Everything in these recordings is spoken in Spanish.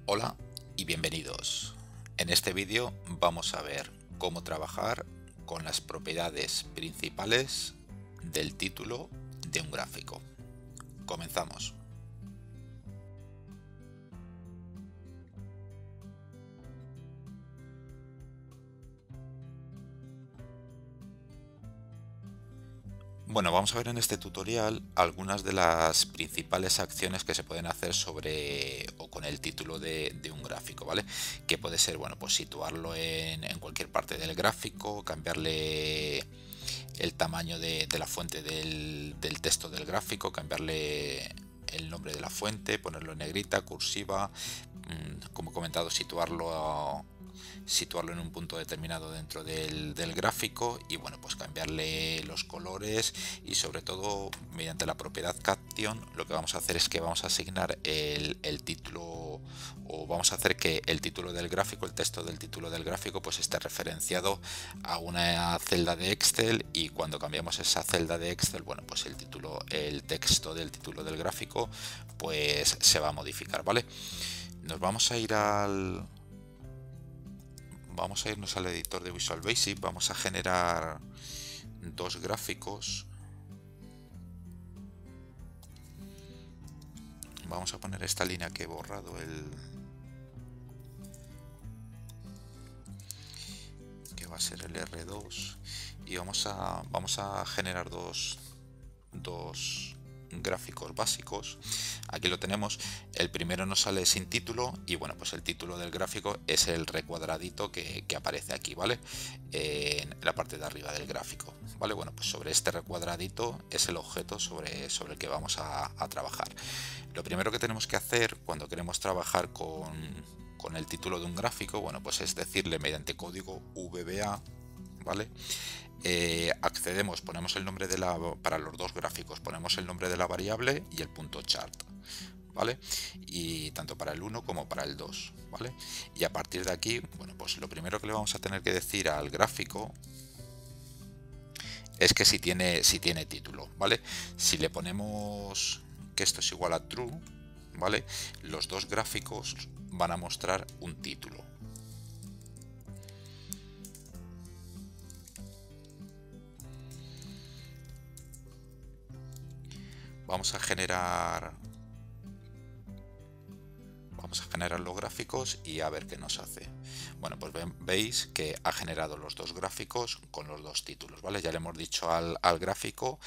Hola y bienvenidos. En este vídeo vamos a ver cómo trabajar con las propiedades principales del título de un gráfico. Comenzamos. Bueno, vamos a ver en este tutorial algunas de las principales acciones que se pueden hacer sobre o con el título de un gráfico, ¿vale? Que puede ser, bueno, pues situarlo en cualquier parte del gráfico, cambiarle el tamaño de la fuente del texto del gráfico, cambiarle el nombre de la fuente, ponerlo en negrita, cursiva, como he comentado, situarlo en un punto determinado dentro del gráfico y bueno, pues cambiarle los colores y sobre todo mediante la propiedad caption lo que vamos a hacer es que vamos a asignar el título o vamos a hacer que el título del gráfico, el texto del título del gráfico pues esté referenciado a una celda de Excel y cuando cambiamos esa celda de Excel, bueno, pues el texto del título del gráfico pues se va a modificar, ¿vale? Nos vamos a ir vamos a irnos al editor de Visual Basic, vamos a generar dos gráficos. Vamos a poner esta línea que he borrado, que va a ser el R2, y vamos a generar dos gráficos básicos. Aquí lo tenemos. El primero nos sale sin título y bueno, pues el título del gráfico es el recuadradito que aparece aquí, ¿vale? En la parte de arriba del gráfico, ¿vale? Bueno, pues sobre este recuadradito es el objeto sobre el que vamos a trabajar. Lo primero que tenemos que hacer cuando queremos trabajar con el título de un gráfico, bueno, pues es decirle mediante código VBA, ¿vale? Accedemos, ponemos el nombre para los dos gráficos, ponemos el nombre de la variable y el punto chart, ¿vale? Y tanto para el 1 como para el 2, ¿vale? Y a partir de aquí, bueno, pues lo primero que le vamos a tener que decir al gráfico es que si tiene título, ¿vale? Si le ponemos que esto es igual a true, ¿vale? Los dos gráficos van a mostrar un título. Vamos a generar los gráficos y a ver qué nos hace. Bueno, pues veis que ha generado los dos gráficos con los dos títulos, ¿vale? Ya le hemos dicho al gráfico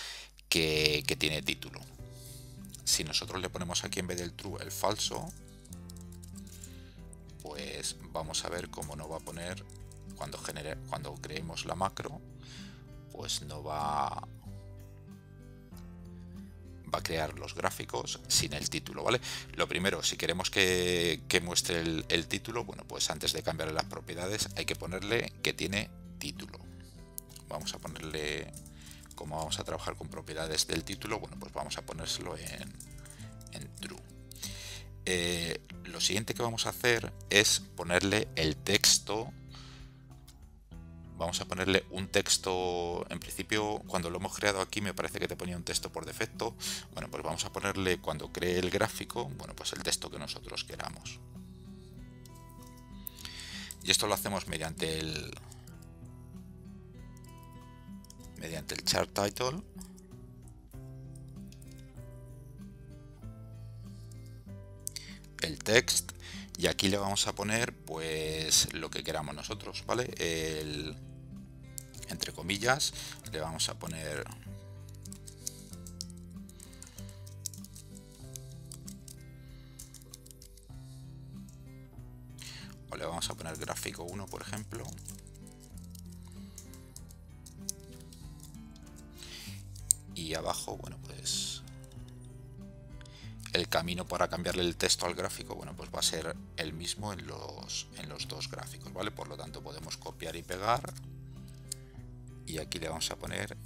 que tiene título. Si nosotros le ponemos aquí en vez del true el falso, pues vamos a ver cómo nos va a poner cuando creemos la macro, pues no va a crear los gráficos sin el título, ¿vale? Lo primero, si queremos que muestre el título, bueno, pues antes de cambiarle las propiedades hay que ponerle que tiene título. Vamos a ponerle, como vamos a trabajar con propiedades del título, bueno, pues vamos a ponérselo en true. Lo siguiente que vamos a hacer es ponerle el texto. Vamos a ponerle un texto. En principio, cuando lo hemos creado aquí me parece que te ponía un texto por defecto. Bueno, pues vamos a ponerle, cuando cree el gráfico, bueno, pues el texto que nosotros queramos. Y esto lo hacemos mediante el chart title, el text, y aquí le vamos a poner pues lo que queramos nosotros, ¿vale? Entre comillas le vamos a poner o le vamos a poner gráfico 1, por ejemplo. Y abajo, bueno, pues el camino para cambiarle el texto al gráfico, bueno, pues va a ser el mismo en los dos gráficos, ¿vale? Por lo tanto podemos copiar y pegar y aquí le vamos a poner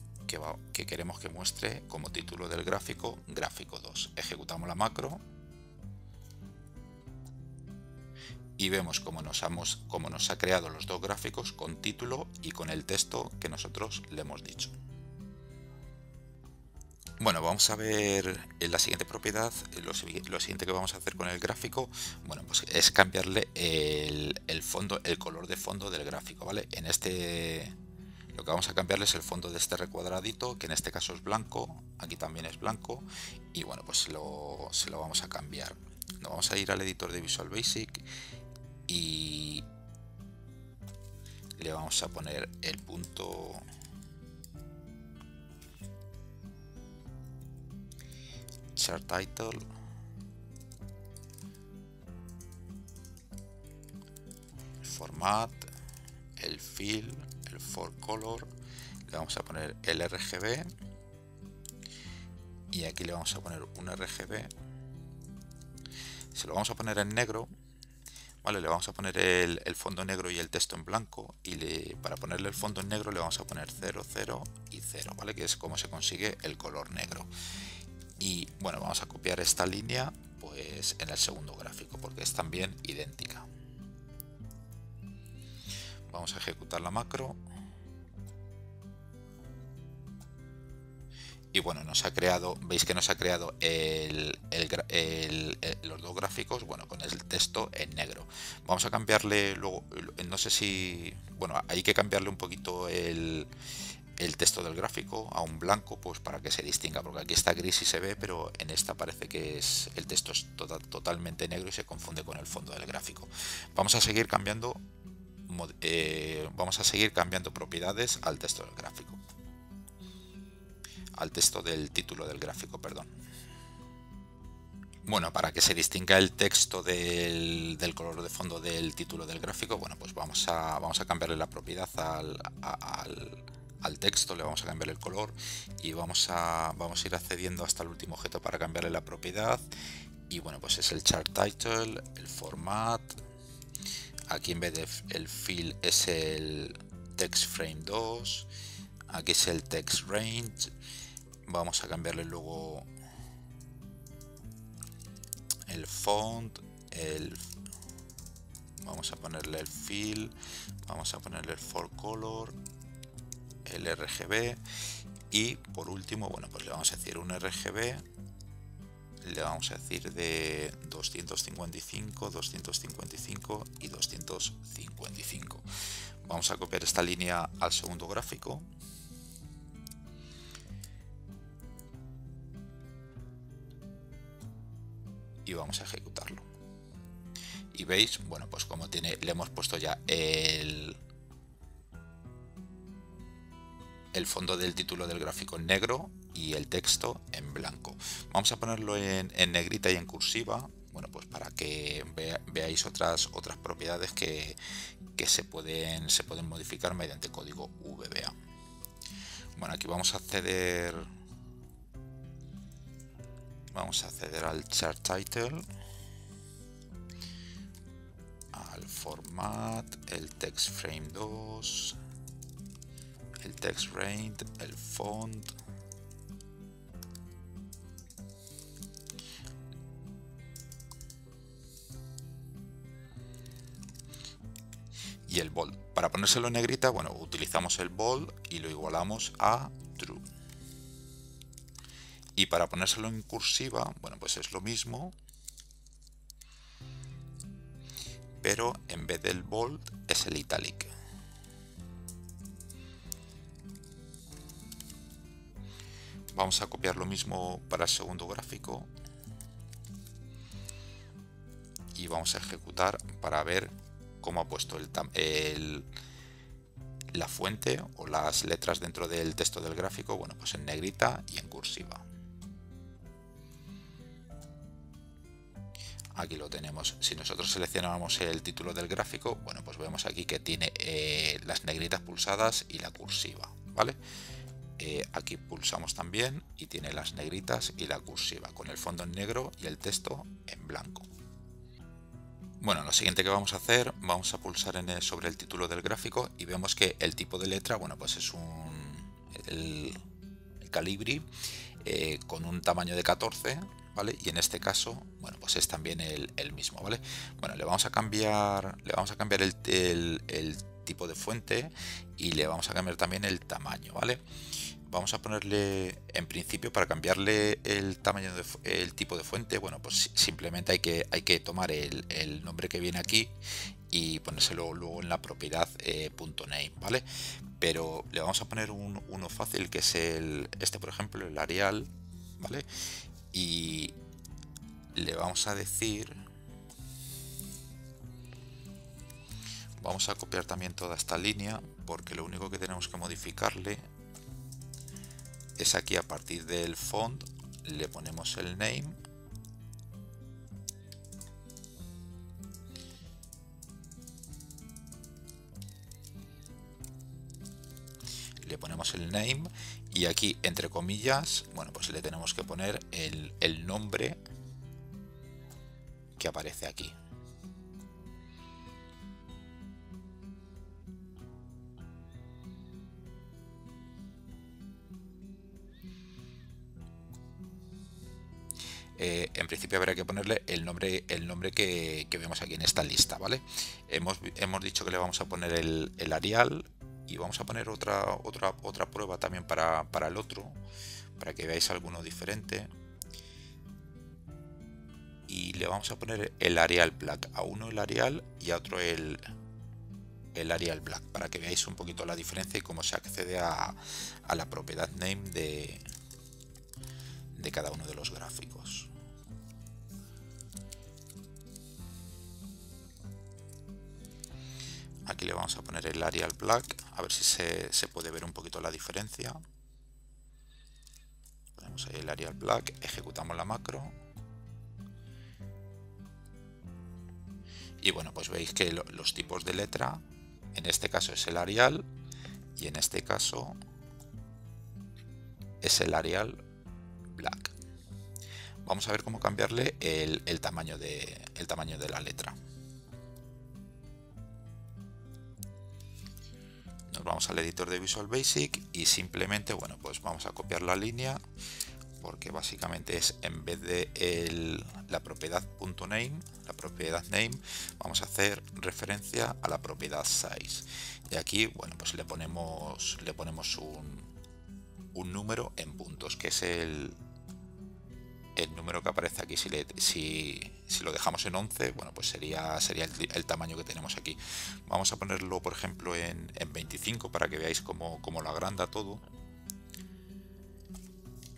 que queremos que muestre como título del gráfico gráfico 2. Ejecutamos la macro y vemos cómo nos ha creado los dos gráficos con título y con el texto que nosotros le hemos dicho. Bueno, vamos a ver en la siguiente propiedad, lo siguiente que vamos a hacer con el gráfico, bueno, pues es cambiarle el fondo, el color de fondo del gráfico, ¿vale? Lo que vamos a cambiarle es el fondo de este recuadradito, que en este caso es blanco, aquí también es blanco, y bueno, pues se lo vamos a cambiar. Nos vamos a ir al editor de Visual Basic y le vamos a poner el punto chart title, el format, el fill, el for color, le vamos a poner el RGB y aquí le vamos a poner un RGB, se lo vamos a poner en negro, vale, le vamos a poner el fondo negro y el texto en blanco, y para ponerle el fondo en negro le vamos a poner 0, 0 y 0, vale, que es como se consigue el color negro. Y bueno, vamos a copiar esta línea pues en el segundo gráfico porque es también idéntica. Vamos a ejecutar la macro y bueno, nos ha creado, veis que nos ha creado los dos gráficos, bueno, con el texto en negro. Vamos a cambiarle luego, no sé si, bueno, hay que cambiarle un poquito el texto del gráfico a un blanco, pues para que se distinga, porque aquí está gris y se ve, pero en esta parece que el texto es totalmente negro y se confunde con el fondo del gráfico. Vamos a seguir cambiando propiedades al texto del gráfico, al texto del título del gráfico, perdón. Bueno, para que se distinga el texto del color de fondo del título del gráfico, bueno, pues vamos a cambiarle la propiedad al texto, le vamos a cambiar el color y vamos a ir accediendo hasta el último objeto para cambiarle la propiedad. Y bueno, pues es el chart title, el format, aquí en vez de el fill es el text frame 2, aquí es el text range, vamos a cambiarle luego el font, vamos a ponerle el fill, vamos a ponerle el for color, el RGB y por último, bueno, pues le vamos a decir un RGB, le vamos a decir de 255, 255 y 255. Vamos a copiar esta línea al segundo gráfico y vamos a ejecutarlo. Y veis, bueno, pues como le hemos puesto ya el fondo del título del gráfico en negro y el texto en blanco. Vamos a ponerlo en negrita y en cursiva, bueno, pues para que veáis otras propiedades que se pueden modificar mediante código VBA. Bueno, aquí vamos a acceder al chart title, al format, el text frame 2, el text range, el font, y el bold. Para ponérselo en negrita, bueno, utilizamos el bold y lo igualamos a true. Y para ponérselo en cursiva, bueno, pues es lo mismo, pero en vez del bold es el italic. Vamos a copiar lo mismo para el segundo gráfico y vamos a ejecutar para ver cómo ha puesto la fuente o las letras dentro del texto del gráfico, bueno, pues en negrita y en cursiva. Aquí lo tenemos. Si nosotros seleccionamos el título del gráfico, bueno, pues vemos aquí que tiene las negritas pulsadas y la cursiva, ¿vale? Aquí pulsamos también y tiene las negritas y la cursiva, con el fondo en negro y el texto en blanco. Bueno, lo siguiente que vamos a hacer, vamos a pulsar sobre el título del gráfico y vemos que el tipo de letra, bueno, pues es el Calibri con un tamaño de 14, ¿vale? Y en este caso, bueno, pues es también el mismo, ¿vale? Bueno, le vamos a cambiar el tipo de fuente y le vamos a cambiar también el tamaño, ¿vale? vamos a ponerle, en principio, para cambiarle el tamaño el tipo de fuente, bueno, pues simplemente hay que tomar el nombre que viene aquí y ponérselo luego en la propiedad .name, ¿vale? Pero le vamos a poner uno fácil, que es este, por ejemplo, el Arial, ¿vale? Y le vamos a decir, vamos a copiar también toda esta línea, porque lo único que tenemos que modificarle es aquí, a partir del font le ponemos el name, le ponemos el name y aquí, entre comillas, bueno, pues le tenemos que poner el nombre que aparece aquí. En principio habrá que ponerle el nombre que vemos aquí en esta lista, ¿vale? Hemos dicho que le vamos a poner el Arial, y vamos a poner otra prueba también para el otro, para que veáis alguno diferente. Y le vamos a poner el Arial Black, a uno el Arial y a otro el Arial Black, para que veáis un poquito la diferencia y cómo se accede a la propiedad name de cada uno de los gráficos. Aquí le vamos a poner el Arial Black, a ver si se puede ver un poquito la diferencia. Ponemos ahí el Arial Black, ejecutamos la macro. Y bueno, pues veis que los tipos de letra, en este caso es el Arial y en este caso es el Arial Black. Vamos a ver cómo cambiarle el tamaño de la letra. Nos vamos al editor de Visual Basic y simplemente, bueno, pues vamos a copiar la línea, porque básicamente es, en vez de la propiedad .name, la propiedad name, vamos a hacer referencia a la propiedad size. Y aquí, bueno, pues le ponemos un número en puntos, que es el número que aparece aquí. Si lo dejamos en 11, bueno, pues sería el tamaño que tenemos aquí. Vamos a ponerlo, por ejemplo, en 25, para que veáis cómo lo agranda todo.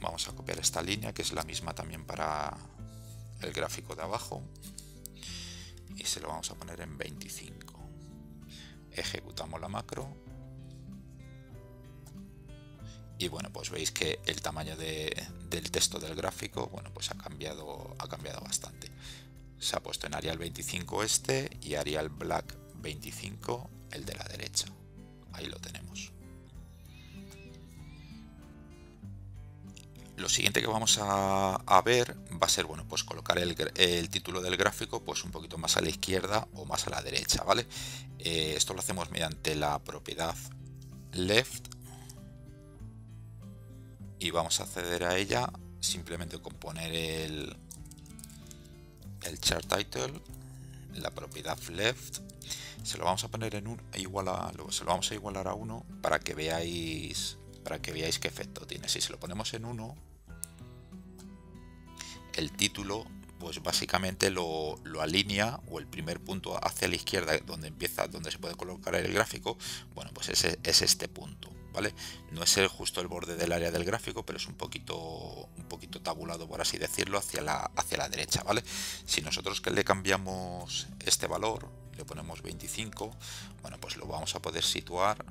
Vamos a copiar esta línea, que es la misma también para el gráfico de abajo, y se lo vamos a poner en 25. Ejecutamos la macro y bueno, pues veis que el tamaño del texto del gráfico, bueno, pues ha cambiado bastante. Se ha puesto en Arial 25 este y Arial Black 25 el de la derecha. Ahí lo tenemos. Lo siguiente que vamos a ver va a ser, bueno, pues colocar el título del gráfico pues un poquito más a la izquierda o más a la derecha, ¿vale? Esto lo hacemos mediante la propiedad left y vamos a acceder a ella simplemente con poner el chart title, la propiedad left, se lo vamos a poner en se lo vamos a igualar a 1 para que veáis qué efecto tiene. Si se lo ponemos en 1, el título pues básicamente lo alinea, o el primer punto hacia la izquierda donde se puede colocar el gráfico, bueno, pues es este punto, ¿vale? No es justo el borde del área del gráfico, pero es un poquito tabulado, por así decirlo, hacia la derecha, ¿vale? Si nosotros que le cambiamos este valor, le ponemos 25, bueno, pues lo vamos a poder situar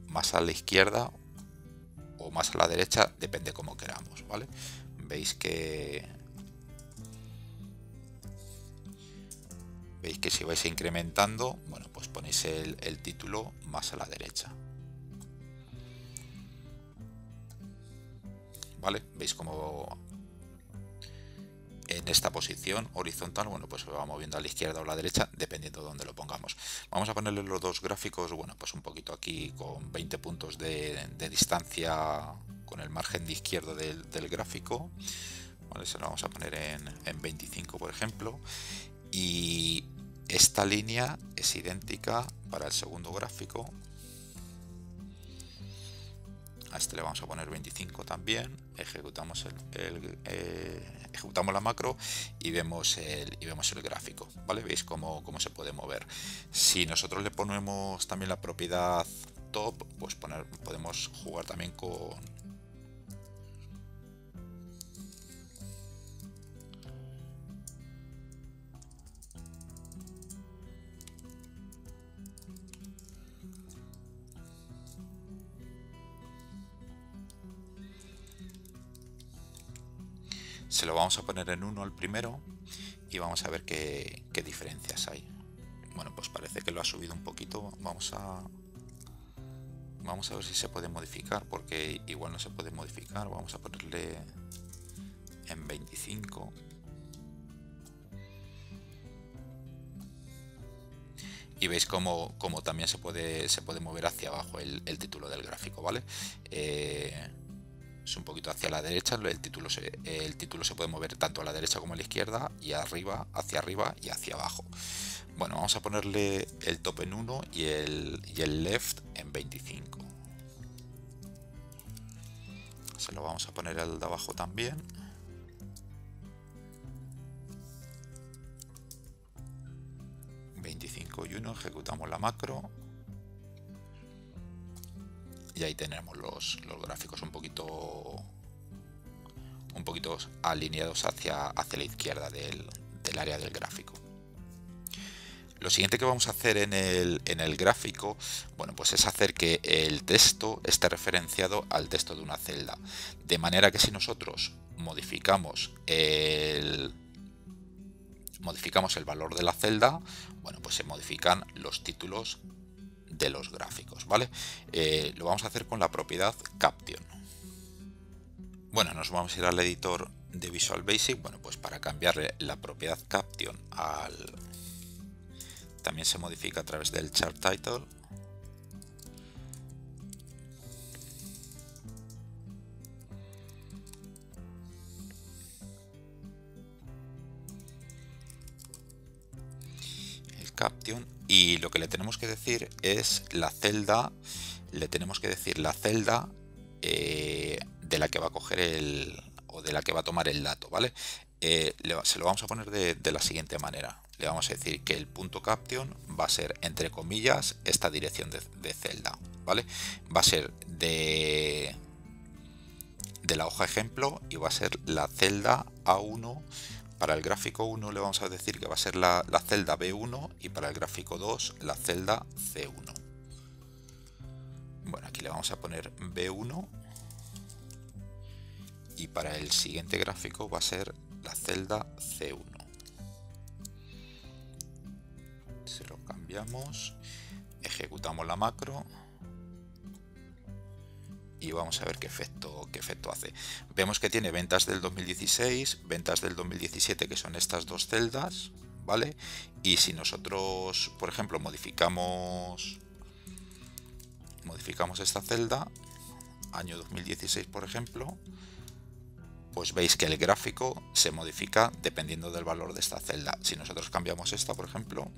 más a la izquierda o más a la derecha, depende como queramos, ¿vale? Veis que si vais incrementando, bueno, pues ponéis el título más a la derecha, ¿vale? Veis como en esta posición horizontal, bueno, pues se va moviendo a la izquierda o a la derecha, dependiendo de dónde lo pongamos. Vamos a ponerle los dos gráficos, bueno, pues un poquito aquí con 20 puntos de distancia con el margen de izquierdo del gráfico, ¿vale? Se lo vamos a poner en 25, por ejemplo, y esta línea es idéntica para el segundo gráfico. A este le vamos a poner 25 también. Ejecutamos ejecutamos la macro y vemos el gráfico, ¿vale? Veis cómo se puede mover. Si nosotros le ponemos también la propiedad top, pues podemos jugar también con se lo vamos a poner en 1 al primero y vamos a ver qué diferencias hay. Bueno, pues parece que lo ha subido un poquito. Vamos a ver si se puede modificar, porque igual no se puede modificar. Vamos a ponerle en 25. Y veis cómo también se puede mover hacia abajo el título del gráfico, ¿vale? Es un poquito hacia la derecha, el título se puede mover tanto a la derecha como a la izquierda, y arriba y hacia abajo. Bueno, vamos a ponerle el top en 1 y el left en 25. Se lo vamos a poner al de abajo también. Y 1, ejecutamos la macro y ahí tenemos los gráficos un poquito alineados hacia la izquierda del área del gráfico. Lo siguiente que vamos a hacer en el gráfico, bueno, pues es hacer que el texto esté referenciado al texto de una celda, de manera que si nosotros modificamos el valor de la celda, bueno, pues se modifican los títulos de los gráficos, ¿vale? Lo vamos a hacer con la propiedad caption. Bueno, nos vamos a ir al editor de Visual Basic. Bueno, pues para cambiarle la propiedad caption también se modifica a través del chart title. Caption, y lo que le tenemos que decir es la celda, de la que va a coger o de la que va a tomar el dato, ¿vale? Se lo vamos a poner de la siguiente manera. Le vamos a decir que el punto caption va a ser entre comillas esta dirección de celda, ¿vale? Va a ser de la hoja ejemplo y va a ser la celda A1. Para el gráfico 1 le vamos a decir que va a ser la celda B1 y para el gráfico 2 la celda C1. Bueno, aquí le vamos a poner B1 y para el siguiente gráfico va a ser la celda C1. Se lo cambiamos, ejecutamos la macro y vamos a ver qué efecto hace. Vemos que tiene ventas del 2016, ventas del 2017, que son estas dos celdas, ¿vale? Y si nosotros, por ejemplo, modificamos esta celda, año 2016, por ejemplo, pues veis que el gráfico se modifica dependiendo del valor de esta celda. Si nosotros cambiamos esta, por ejemplo,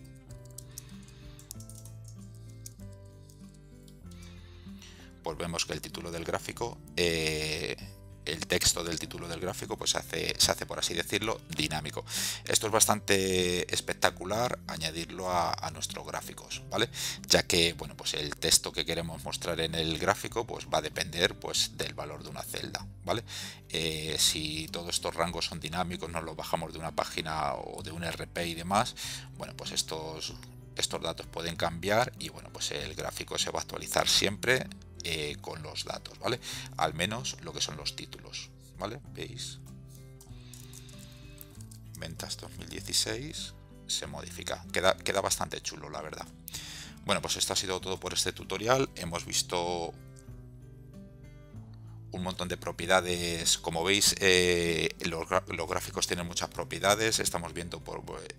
pues vemos que el título del gráfico, el texto del título del gráfico, pues se hace, por así decirlo, dinámico. Esto es bastante espectacular añadirlo a nuestros gráficos, ¿vale? Ya que, bueno, pues el texto que queremos mostrar en el gráfico, pues va a depender, pues, del valor de una celda, ¿vale? Si todos estos rangos son dinámicos, nos los bajamos de una página o de un RP y demás, bueno, pues estos datos pueden cambiar y, bueno, pues el gráfico se va a actualizar siempre con los datos, ¿vale? Al menos lo que son los títulos, ¿vale? Veis, ventas 2016 se modifica, queda bastante chulo, la verdad. Bueno, pues esto ha sido todo por este tutorial. Hemos visto un montón de propiedades. Como veis, los gráficos tienen muchas propiedades. Estamos viendo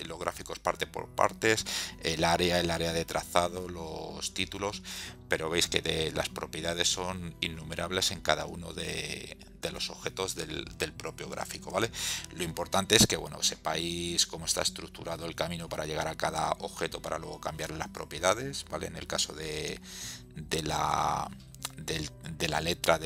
los gráficos parte por partes, el área de trazado, los títulos, pero veis que las propiedades son innumerables en cada uno de los objetos del propio gráfico, ¿vale? Lo importante es que, bueno, sepáis cómo está estructurado el camino para llegar a cada objeto para luego cambiar las propiedades, ¿vale? En el caso de de la letra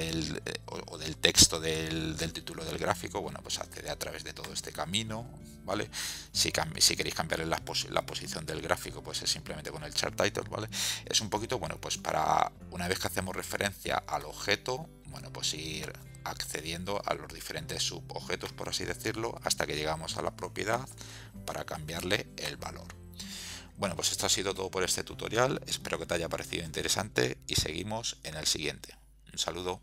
o del texto del título del gráfico, bueno, pues accede a través de todo este camino, ¿vale? Si queréis cambiarle la posición del gráfico, pues es simplemente con el chart title, ¿vale? Es un poquito, bueno, pues para una vez que hacemos referencia al objeto, bueno, pues ir accediendo a los diferentes subobjetos, por así decirlo, hasta que llegamos a la propiedad para cambiarle el valor. Bueno, pues esto ha sido todo por este tutorial, espero que te haya parecido interesante y seguimos en el siguiente. Un saludo.